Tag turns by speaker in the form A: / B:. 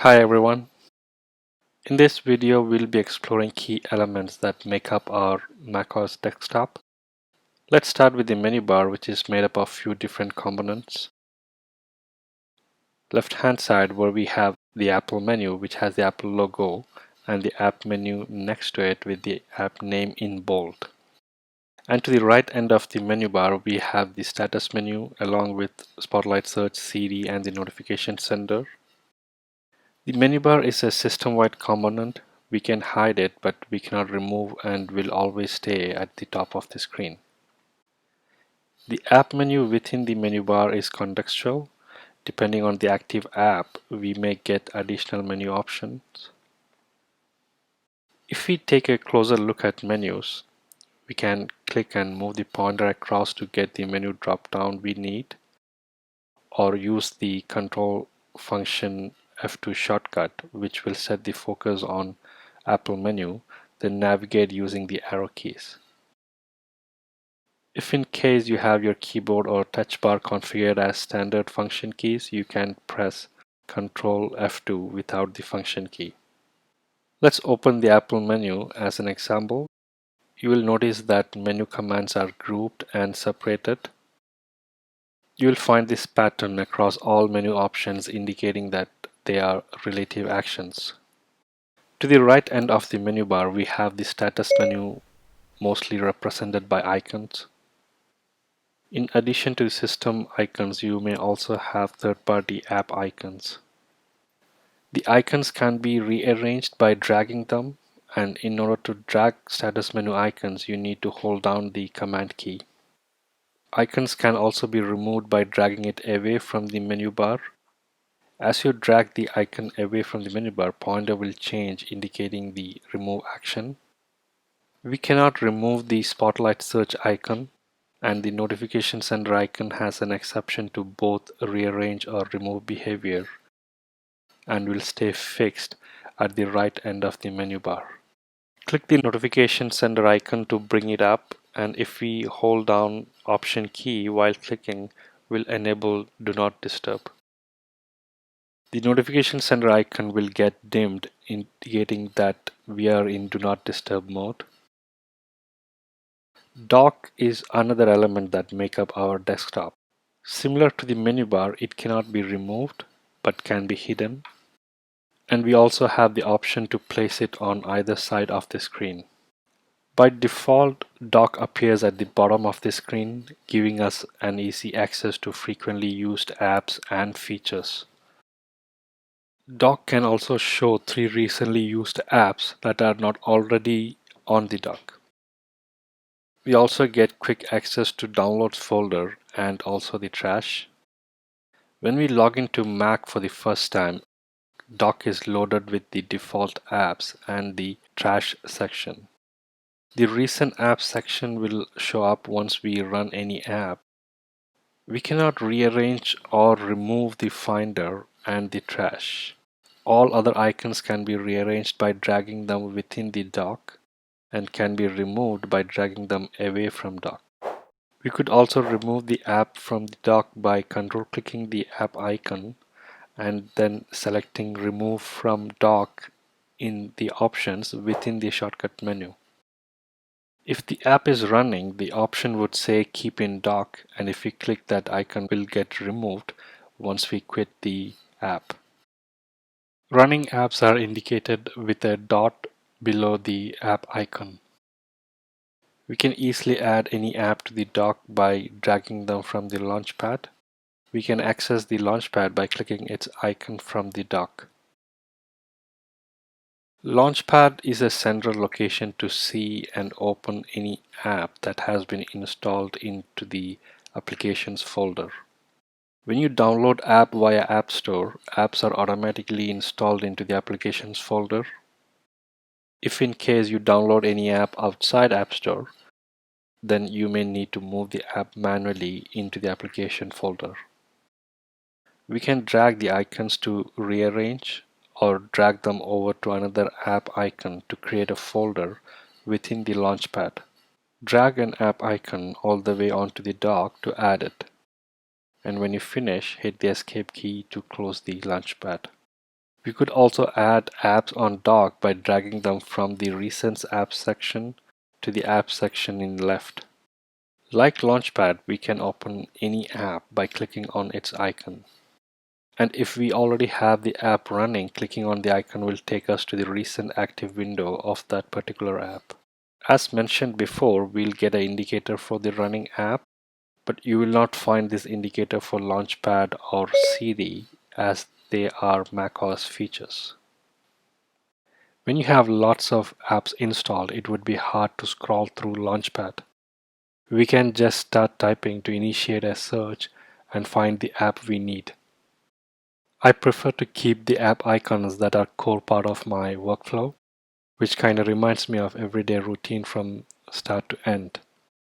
A: Hi everyone. In this video we'll be exploring key elements that make up our macOS desktop. Let's start with the menu bar, which is made up of few different components. Left hand side, where we have the Apple menu, which has the Apple logo, and the app menu next to it with the app name in bold. And to the right end of the menu bar we have the status menu along with Spotlight Search, CD, and the notification center. The menu bar is a system-wide component. We can hide it, but we cannot remove and will always stay at the top of the screen. The app menu within the menu bar is contextual. Depending on the active app, we may get additional menu options. If we take a closer look at menus, we can click and move the pointer across to get the menu drop-down we need, or use the control function F2 shortcut, which will set the focus on Apple menu, then navigate using the arrow keys. If in case you have your keyboard or touch bar configured as standard function keys, you can press Ctrl F2 without the function key. Let's open the Apple menu as an example. You will notice that menu commands are grouped and separated. You will find this pattern across all menu options, indicating that they are relative actions. To the right end of the menu bar, we have the status menu, mostly represented by icons. In addition to system icons, you may also have third-party app icons. The icons can be rearranged by dragging them, and in order to drag status menu icons, you need to hold down the command key. Icons can also be removed by dragging it away from the menu bar. As you drag the icon away from the menu bar, pointer will change, indicating the remove action. We cannot remove the Spotlight Search icon, and the notification center icon has an exception to both rearrange or remove behavior and will stay fixed at the right end of the menu bar. Click the notification center icon to bring it up, and if we hold down Option key while clicking, will enable Do Not Disturb. The notification center icon will get dimmed, indicating that we are in Do Not Disturb mode. Dock is another element that make up our desktop. Similar to the menu bar, it cannot be removed but can be hidden. And we also have the option to place it on either side of the screen. By default, dock appears at the bottom of the screen, giving us an easy access to frequently used apps and features. Dock can also show 3 recently used apps that are not already on the dock. We also get quick access to Downloads folder and also the trash. When we log into Mac for the first time, Dock is loaded with the default apps and the trash section. The recent apps section will show up once we run any app. We cannot rearrange or remove the Finder and the trash. All other icons can be rearranged by dragging them within the dock and can be removed by dragging them away from dock. We could also remove the app from the dock by control-clicking the app icon and then selecting Remove from Dock in the options within the shortcut menu. If the app is running, the option would say Keep in Dock, and if we click that icon, will get removed once we quit the app. Running apps are indicated with a dot below the app icon. We can easily add any app to the dock by dragging them from the Launchpad. We can access the Launchpad by clicking its icon from the dock. Launchpad is a central location to see and open any app that has been installed into the Applications folder. When you download app via App Store, apps are automatically installed into the Applications folder. If in case you download any app outside App Store, then you may need to move the app manually into the Application folder. We can drag the icons to rearrange or drag them over to another app icon to create a folder within the Launchpad. Drag an app icon all the way onto the dock to add it. And when you finish, hit the Escape key to close the Launchpad. We could also add apps on dock by dragging them from the Recent Apps section to the Apps section in left. Like Launchpad, we can open any app by clicking on its icon. And if we already have the app running, clicking on the icon will take us to the recent active window of that particular app. As mentioned before, we'll get an indicator for the running app, but you will not find this indicator for Launchpad or CD as they are macOS features. When you have lots of apps installed, it would be hard to scroll through Launchpad. We can just start typing to initiate a search and find the app we need. I prefer to keep the app icons that are core part of my workflow, which kind of reminds me of everyday routine from start to end.